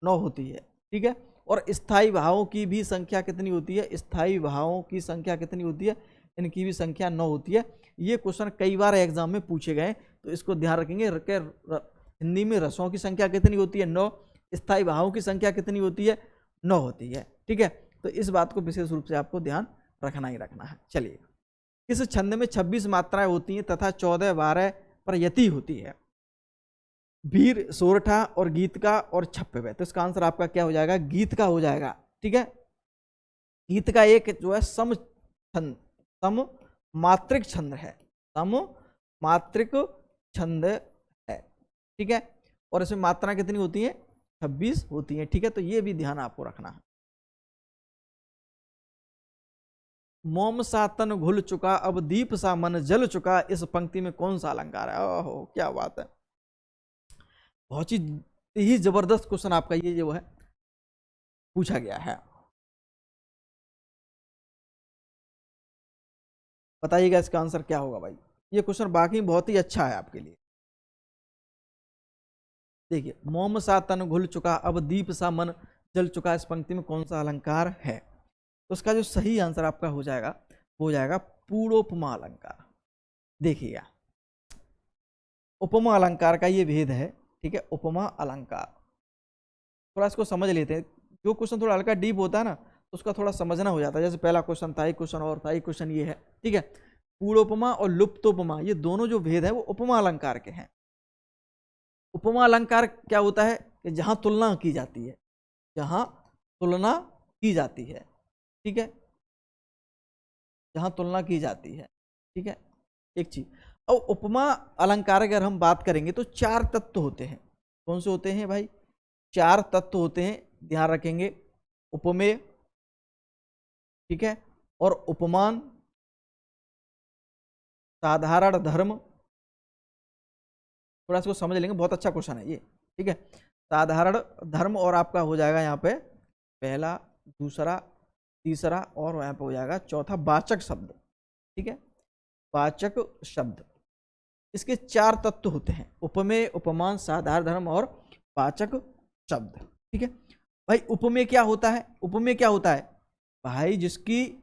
9 होती है, ठीक है। और स्थायी भावों की भी संख्या कितनी होती है? स्थायी भावों की संख्या कितनी होती है? इनकी भी संख्या 9 होती है। ये क्वेश्चन कई बार एग्जाम में पूछे गए, तो इसको ध्यान रखेंगे। हिंदी में रसों की संख्या कितनी होती है? 9। स्थायी भावों की संख्या कितनी होती है? 9 होती है, ठीक है। तो इस बात को विशेष रूप से आपको ध्यान रखना ही रखना है। चलिए, किस छंद में 26 मात्राएं होती हैं तथा 14-12 पर यति होती है? वीर, सोरठा और गीत का और छप्पे। तो इसका आंसर आपका क्या हो जाएगा? गीत का हो जाएगा, ठीक है। गीत का एक जो है सम छंद, सम मात्रिक छंद है, सम मात्रिक छंद है, ठीक है। और इसमें मात्रा कितनी होती है? 26 होती है, ठीक है। तो ये भी ध्यान आपको रखना है। मोम सा तन घुल चुका, अब दीप सा मन जल चुका, इस पंक्ति में कौन सा अलंकार है? ओहो, क्या बात है, बहुत ही जबरदस्त क्वेश्चन आपका ये जो है पूछा गया है। बताइएगा इसका आंसर क्या होगा भाई? ये क्वेश्चन बाकी बहुत ही अच्छा है आपके लिए। देखिए, मोम सा तन घुल चुका, अब दीप सा मन जल चुका, इस पंक्ति में कौन सा अलंकार है? तो उसका जो सही आंसर आपका हो जाएगा वो हो जाएगा पूर्वोपमा अलंकार। देखिएगा, उपमा अलंकार का ये भेद है, ठीक है। उपमा अलंकार, थोड़ा इसको समझ लेते हैं। जो क्वेश्चन थोड़ा हल्का डीप होता है ना, तो उसका थोड़ा समझना हो जाता है। जैसे पहला क्वेश्चन था, एक क्वेश्चन और था, एक क्वेश्चन ये है, ठीक है। पूर्वोपमा और लुप्तोपमा, ये दोनों जो भेद है वो उपमा अलंकार के हैं। उपमा अलंकार क्या होता है? कि जहां तुलना की जाती है, जहां तुलना की जाती है, ठीक है, जहां तुलना की जाती है, ठीक है, एक चीज। और उपमा अलंकार अगर हम बात करेंगे तो 4 तत्व होते हैं। कौन से होते हैं भाई? 4 तत्व होते हैं, ध्यान रखेंगे। उपमेय, ठीक है, और उपमान, साधारण धर्म, थोड़ा इसको समझ लेंगे, बहुत अच्छा क्वेश्चन है ये, ठीक है। साधारण धर्म और आपका हो जाएगा यहाँ पे पहला, दूसरा, तीसरा और वहाँ पे हो जाएगा चौथा वाचक शब्द। ठीक है, वाचक शब्द, इसके 4 तत्व होते हैं, उपमेय, उपमान, साधारण धर्म और वाचक शब्द। ठीक है भाई, उपमेय क्या होता है? उपमेय क्या होता है भाई? जिसकी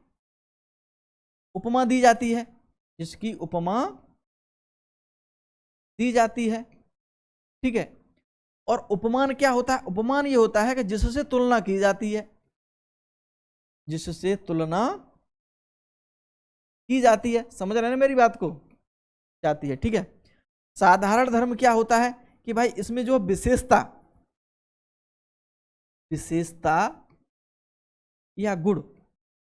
उपमा दी जाती है, जिसकी उपमा दी जाती है। ठीक है, और उपमान क्या होता है? उपमान ये होता है कि जिससे तुलना की जाती है, जिससे तुलना की जाती है। समझ रहे हैं ना मेरी बात को? जाती है। ठीक है, साधारण धर्म क्या होता है कि भाई इसमें जो विशेषता या गुण,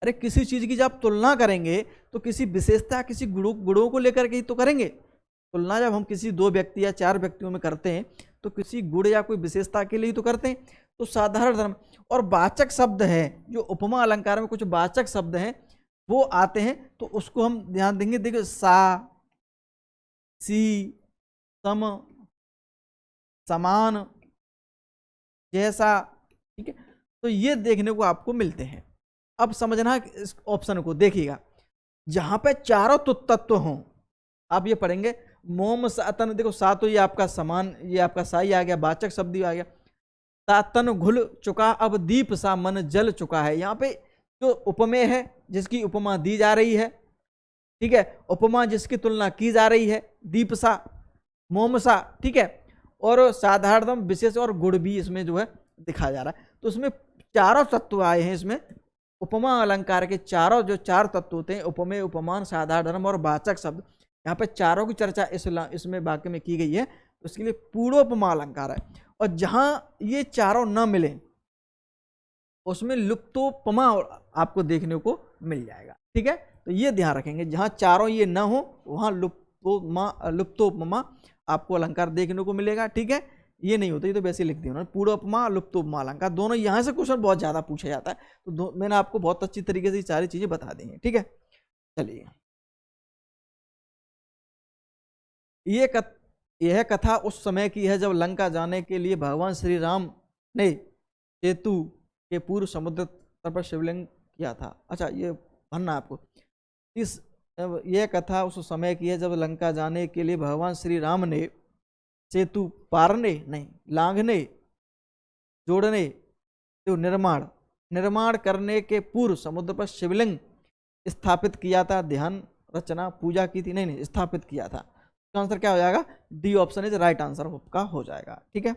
अरे किसी चीज की जब तुलना करेंगे तो किसी विशेषता, किसी गुणों को लेकर के ही तो करेंगे तुलना। जब हम किसी 2 व्यक्ति या 4 व्यक्तियों में करते हैं तो किसी गुण या कोई विशेषता के लिए तो करते हैं। तो साधारण धर्म और वाचक शब्द है, जो उपमा अलंकार में कुछ वाचक शब्द हैं वो आते हैं, तो उसको हम ध्यान देंगे। देखिए, सा, सी, सम, समान, जैसा। ठीक है, तो ये देखने को आपको मिलते हैं। अब समझना इस ऑप्शन को, देखिएगा जहां पे चारों तत्व हों, आप ये पढ़ेंगे मोम सातन। देखो सा तो ये आपका समान, ये आपका सा ही आ गया, वाचक शब्द ही आ गया। सातन घुल चुका, अब दीप सा मन जल चुका है। यहाँ पे जो उपमेय है, जिसकी उपमा दी जा रही है, ठीक है, उपमा जिसकी तुलना की जा रही है, दीप सा, मोम सा। ठीक है, और साधारणतम, विशेष और गुण भी इसमें जो है दिखाया जा रहा है। तो इसमें चारों तत्व आए हैं। इसमें उपमा अलंकार के चारों जो 4 तत्व होते हैं, उपमेय, उपमान, साधारण धर्म और वाचक शब्द, यहाँ पे चारों की चर्चा इसमें वाक्य में की गई है। तो इसके लिए पूर्वोपमा अलंकार है। और जहां ये चारों न मिले उसमें लुप्तोपमा आपको देखने को मिल जाएगा। ठीक है, तो ये ध्यान रखेंगे, जहां चारों ये न हो वहां लुप्तोपमा आपको अलंकार देखने को मिलेगा। ठीक है, ये नहीं होता, ये तो वैसे लिख दिया उन्होंने, पूर्वोपमा, लुप्तोपमा अलंकार दोनों। यहाँ से क्वेश्चन बहुत ज्यादा पूछा जाता है, तो मैंने आपको बहुत अच्छी तरीके से ये सारी चीजें बता दी हैं। ठीक है, चलिए, यह कथा उस समय की है जब लंका जाने के लिए भगवान श्री राम ने सेतु के पूर्व समुद्र तट पर शिवलिंग किया था। अच्छा, ये भरना आपको। यह कथा उस समय की है जब लंका जाने के लिए भगवान श्री राम ने सेतु पारने नहीं, लांघने, जोड़ने, तो निर्माण करने के पूर्व समुद्र पर शिवलिंग स्थापित किया था। ध्यान, रचना, पूजा की थी? नहीं, स्थापित किया था। तो आंसर क्या हो जाएगा? D option is right answer का हो जाएगा। ठीक है,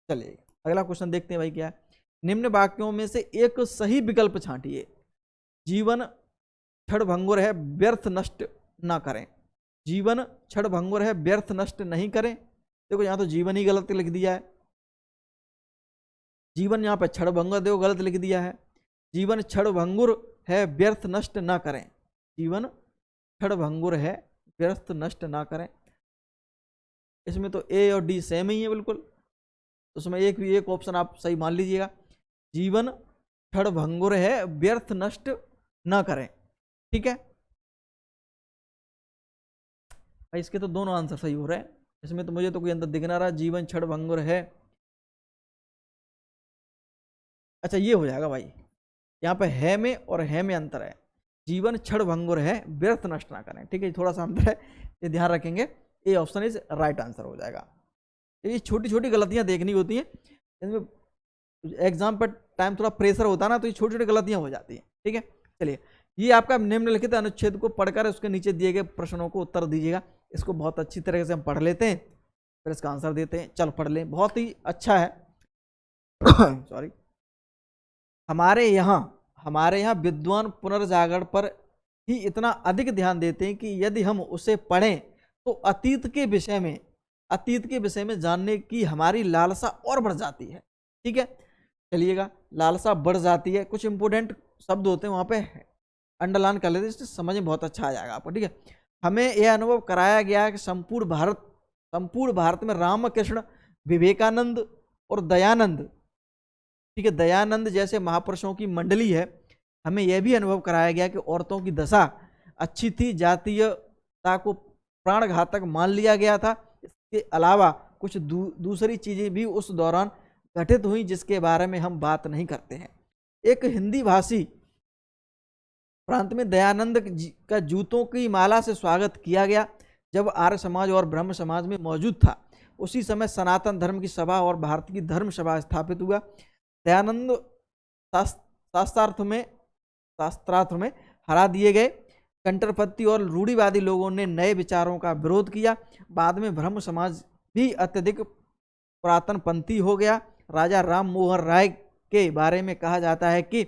चलिए अगला क्वेश्चन देखते हैं भाई क्या है। निम्न वाक्यों में से एक सही विकल्प छांटिए। जीवन क्षणभंगुर है, व्यर्थ नष्ट ना करें। जीवन क्षणभंगुर है, व्यर्थ नष्ट नहीं करें। देखो यहाँ तो जीवन ही गलत लिख दिया है। जीवन यहाँ पे क्षणभंगुर देखो गलत लिख दिया है। जीवन क्षणभंगुर है, व्यर्थ नष्ट ना करें। जीवन क्षणभंगुर है, व्यर्थ नष्ट ना करें। इसमें तो ए और डी सेम ही है बिल्कुल, उसमें एक ऑप्शन आप सही मान लीजिएगा। जीवन क्षणभंगुर है, व्यर्थ नष्ट ना करें। ठीक है भाई, इसके तो दोनों आंसर सही हो रहे हैं। इसमें तो मुझे तो कोई अंतर दिख ना रहा, जीवन क्षणभंगुर है। अच्छा, ये हो जाएगा भाई, यहाँ पे है में और है में अंतर है। जीवन क्षणभंगुर है, व्यर्थ नष्ट ना करें। ठीक है, थोड़ा सा अंतर है, ये ध्यान रखेंगे। A option is right answer हो जाएगा। ये छोटी छोटी गलतियां देखनी होती हैं, इसमें एग्जाम पर टाइम थोड़ा प्रेशर होता है ना, तो ये छोटी छोटी गलतियां हो जाती हैं। ठीक है, चलिए, ये आपका निम्नलिखित अनुच्छेद को पढ़कर उसके नीचे दिए गए प्रश्नों को उत्तर दीजिएगा। इसको बहुत अच्छी तरह से हम पढ़ लेते हैं, फिर इसका आंसर देते हैं। चलो पढ़ लें, बहुत ही अच्छा है। सॉरी, हमारे यहाँ विद्वान पुनर्जागरण पर ही इतना अधिक ध्यान देते हैं कि यदि हम उसे पढ़ें तो अतीत के विषय में जानने की हमारी लालसा और बढ़ जाती है। ठीक है, चलिएगा, लालसा बढ़ जाती है। कुछ इंपोर्टेंट शब्द होते हैं वहाँ पे अंडरलाइन कर लेते हैं, इससे समझ में बहुत अच्छा आ जाएगा आपको। ठीक है, हमें यह अनुभव कराया गया है कि संपूर्ण भारत में रामकृष्ण, विवेकानंद और दयानंद, ठीक है, दयानंद जैसे महापुरुषों की मंडली है। हमें यह भी अनुभव कराया गया कि औरतों की दशा अच्छी थी, जातीयता को प्राणघातक मान लिया गया था। इसके अलावा कुछ दूसरी चीजें भी उस दौरान घटित हुई जिसके बारे में हम बात नहीं करते हैं। एक हिंदी भाषी प्रांत में दयानंद जी का जूतों की माला से स्वागत किया गया जब आर्य समाज और ब्रह्म समाज में मौजूद था। उसी समय सनातन धर्म की सभा और भारत की धर्म सभा स्थापित हुआ। दयानंद शास्त्रार्थ में हरा दिए गए। कंटरपति और रूढ़िवादी लोगों ने नए विचारों का विरोध किया। बाद में ब्रह्म समाज भी अत्यधिक पुरातन पंथी हो गया। राजा राम मोहन राय के बारे में कहा जाता है कि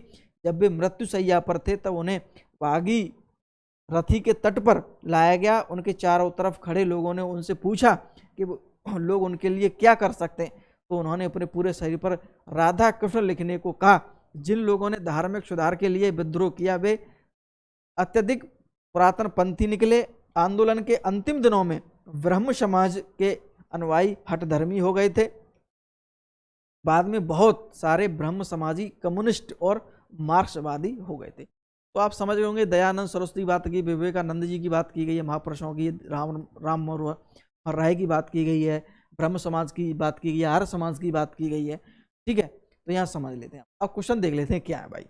जब वे मृत्युशैया पर थे तब उन्हें भागीरथी के तट पर लाया गया। उनके चारों तरफ खड़े लोगों ने उनसे पूछा कि लोग उनके लिए क्या कर सकते हैं, तो उन्होंने अपने पूरे शरीर पर राधा कृष्ण लिखने को कहा। जिन लोगों ने धार्मिक सुधार के लिए विद्रोह किया वे अत्यधिक पुरातन पंथी निकले। आंदोलन के अंतिम दिनों में ब्रह्म समाज के अनुयायी हठधर्मी हो गए थे। बाद में बहुत सारे ब्रह्म समाजी कम्युनिस्ट और मार्क्सवादी हो गए थे। तो आप समझ गए होंगे, दयानंद सरस्वती की बात की, विवेकानंद जी की बात की गई है, महापुरुषों की, राम मोहन राय की बात की गई है, ब्रह्म समाज की बात की गई है, आर्य समाज की बात की गई है। ठीक है, तो यहाँ समझ लेते हैं। अब क्वेश्चन देख लेते हैं क्या है भाई।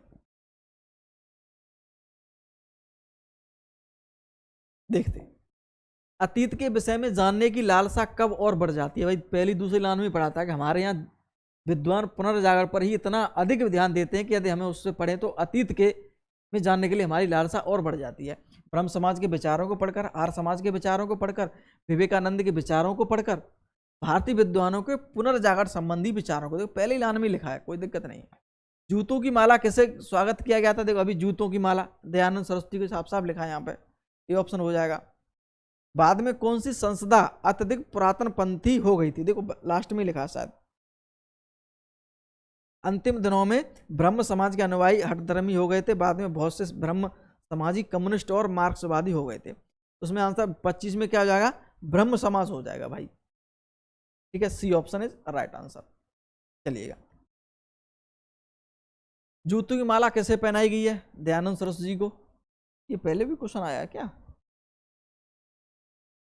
देखते हैं, अतीत के विषय में जानने की लालसा कब और बढ़ जाती है। भाई पहली दूसरी लाइन में पढ़ा था कि हमारे यहाँ विद्वान पुनर्जागरण पर ही इतना अधिक ध्यान देते हैं कि यदि हमें उससे पढ़ें तो अतीत के में जानने के लिए हमारी लालसा और बढ़ जाती है। ब्रह्म समाज के विचारों को पढ़कर, आर्य समाज के विचारों को पढ़कर, विवेकानंद के विचारों को पढ़कर, भारतीय विद्वानों के पुनर्जागरण संबंधी विचारों को, देखो पहली लाइन में लिखा है, कोई दिक्कत नहीं। जूतों की माला कैसे स्वागत किया गया था, देखो अभी जूतों की माला दयानंद सरस्वती के साफ साफ लिखा है यहाँ पे, ये ऑप्शन हो जाएगा। बाद में कौन सी संस्था अत्यधिक पुरातन पंथी हो गई थी, देखो लास्ट में लिखा शायद। अंतिम दिनों में ब्रह्म समाज के अनुयायी हठधर्मी हो गए थे। बाद में बहुत से ब्रह्म समाजी कम्युनिस्ट और मार्क्सवादी हो गए थे। उसमें आंसर 25 में क्या हो जाएगा, ब्रह्म समाज हो जाएगा भाई। ठीक है, C option is right answer. चलिएगा, जूतों की माला कैसे पहनाई गई है दयानंद सरस्वती जी को, ये पहले भी क्वेश्चन आया है क्या।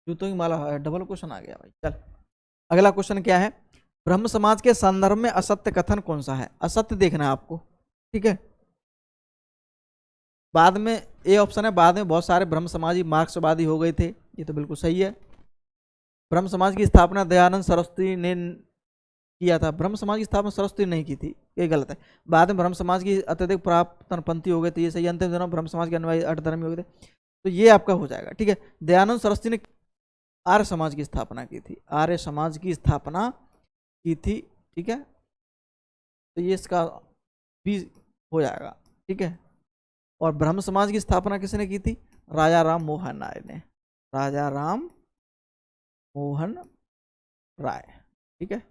जूतों की माला, डबल क्वेश्चन आ गया भाई। चल अगला क्वेश्चन क्या है, ब्रह्म समाज के संदर्भ में असत्य कथन कौन सा है। असत्य देखना है आपको, ठीक है। बाद में ए ऑप्शन है, बाद में बहुत सारे ब्रह्म समाजी मार्क्सवादी हो गए थे, ये तो बिल्कुल सही है। ब्रह्म समाज की स्थापना दयानंद सरस्वती ने किया था, ब्रह्म समाज की स्थापना सरस्वती नहीं की थी, ये गलत है। बाद में ब्रह्म समाज की अत्यधिक पुरातनपंथी हो गए थे, ये सही। अंतिम दिनों ब्रह्म समाज के अनुयायी अठधर्मी हो गए थे, तो ये आपका हो जाएगा। ठीक है, दयानंद सरस्वती ने आर्य समाज की स्थापना की थी, आर्य समाज की स्थापना की थी। ठीक है, तो ये इसका भी हो जाएगा। ठीक है, और ब्रह्म समाज की स्थापना किसने की थी, राजा राम मोहन राय ने, राजा राम मोहन राय। ठीक है,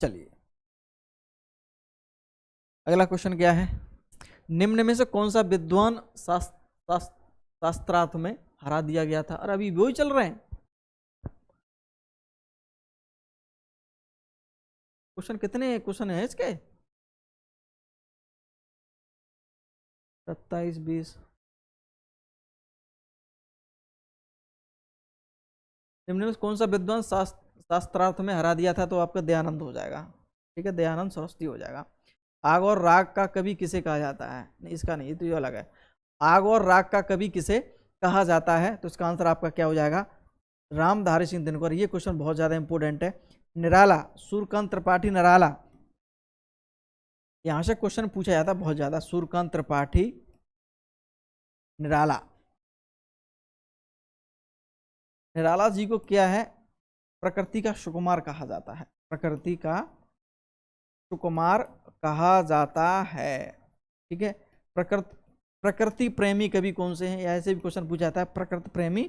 चलिए अगला क्वेश्चन क्या है, निम्न में से कौन सा विद्वान शास्त्रार्थ में हरा दिया गया था। और अभी वो ही चल रहे हैं क्वेश्चन, कितने क्वेश्चन है इसके, 27 20। निम्न में कौन सा विद्वान शास्त्रार्थ में हरा दिया था, तो आपका दयानंद हो जाएगा। ठीक है, दयानंद सरस्वती हो जाएगा। आग और राग का कवि किसे कहा जाता है, नहीं इसका नहीं, तो ये अलग है। आग और राग का कवि किसे कहा जाता है, तो इसका आंसर आपका क्या हो जाएगा, रामधारी सिंह दिनकर। ये क्वेश्चन बहुत ज्यादा इंपॉर्टेंट है। निराला, सूर्यकांत त्रिपाठी निराला, यहां से क्वेश्चन पूछा जाता है बहुत ज्यादा। सूर्यकांत त्रिपाठी निराला, निराला जी को क्या है, प्रकृति का सुकुमार कहा जाता है, प्रकृति का सुकुमार कहा जाता है। ठीक है, प्रकृति प्रेमी कवि कौन से हैं, या ऐसे भी क्वेश्चन पूछा जाता है, प्रकृति प्रेमी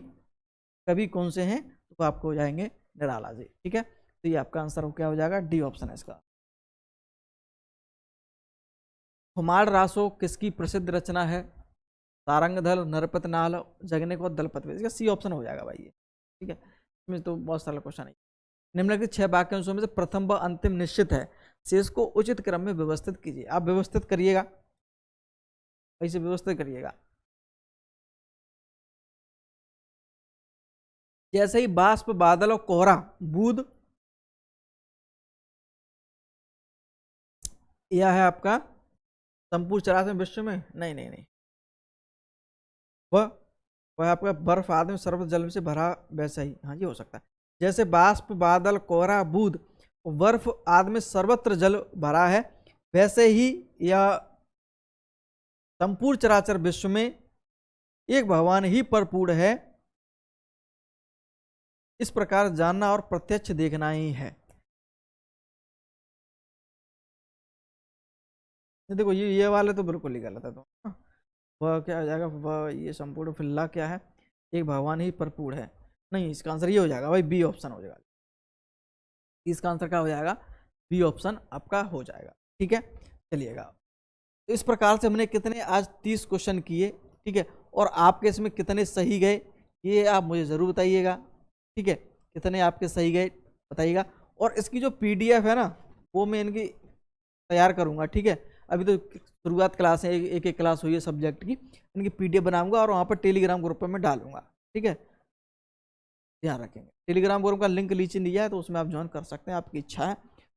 कवि कौन से हैं, तो आपको हो जाएंगे निराला जी। ठीक है, तो ये आपका आंसर क्या हो जाएगा, डी ऑप्शन है इसका। हुमायूं रासो किसकी प्रसिद्ध रचना है, सारंगधर, नरपतनाल, जगनेक और दलपत, इसका सी ऑप्शन हो जाएगा भाई ये। ठीक है, इसमें तो बहुत सारा क्वेश्चन है। निम्नलिखित 6 वाक्यांशों में से प्रथम व अंतिम निश्चित है, शेष को उचित क्रम में व्यवस्थित कीजिए। आप व्यवस्थित करिएगा, ऐसे व्यवस्थित करिएगा। जैसे ही बाष्प, बादल और कोहरा, बूंद, यह है आपका संपूर्ण चराचर विश्व में, नहीं नहीं नहीं, वह वह आपका बर्फ आदि में सर्वत्र जल से भरा वैसा ही, हाँ ये हो सकता है। जैसे बाष्प, बादल, कोहरा, बूंद, बर्फ आदि में सर्वत्र जल भरा है, वैसे ही यह संपूर्ण चराचर विश्व में एक भगवान ही परिपूर्ण है, इस प्रकार जानना और प्रत्यक्ष देखना ही है। देखो ये वाले तो बिल्कुल ही गलत है, तो वह क्या हो जाएगा, वह ये संपूर्ण फिल्ला क्या है, एक भगवान ही परिपूर्ण है, नहीं इसका आंसर ये हो जाएगा भाई, बी ऑप्शन हो जाएगा। इसका आंसर क्या हो जाएगा, बी ऑप्शन आपका हो जाएगा। ठीक है, चलिएगा। तो इस प्रकार से हमने कितने आज 30 क्वेश्चन किए, ठीक है, और आपके इसमें कितने सही गए ये आप मुझे ज़रूर बताइएगा। ठीक है, कितने आपके सही गए बताइएगा, और इसकी जो PDF है ना वो मैं इनकी तैयार करूँगा। ठीक है, अभी तो शुरुआत क्लास है, एक एक क्लास हुई है सब्जेक्ट की, इनकी PDF बनाऊंगा और वहाँ पर टेलीग्राम ग्रुप में डालूंगा। ठीक है, ध्यान रखेंगे। टेलीग्राम ग्रुप का लिंक नीचे दिया है, तो उसमें आप ज्वाइन कर सकते हैं, आपकी इच्छा है।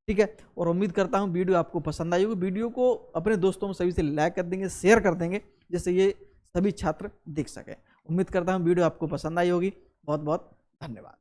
ठीक है, और उम्मीद करता हूँ वीडियो आपको पसंद आई होगी। वीडियो को अपने दोस्तों में सभी से लाइक कर देंगे, शेयर कर देंगे, जिससे ये सभी छात्र देख सकें। उम्मीद करता हूँ वीडियो आपको पसंद आई होगी। बहुत बहुत धन्यवाद।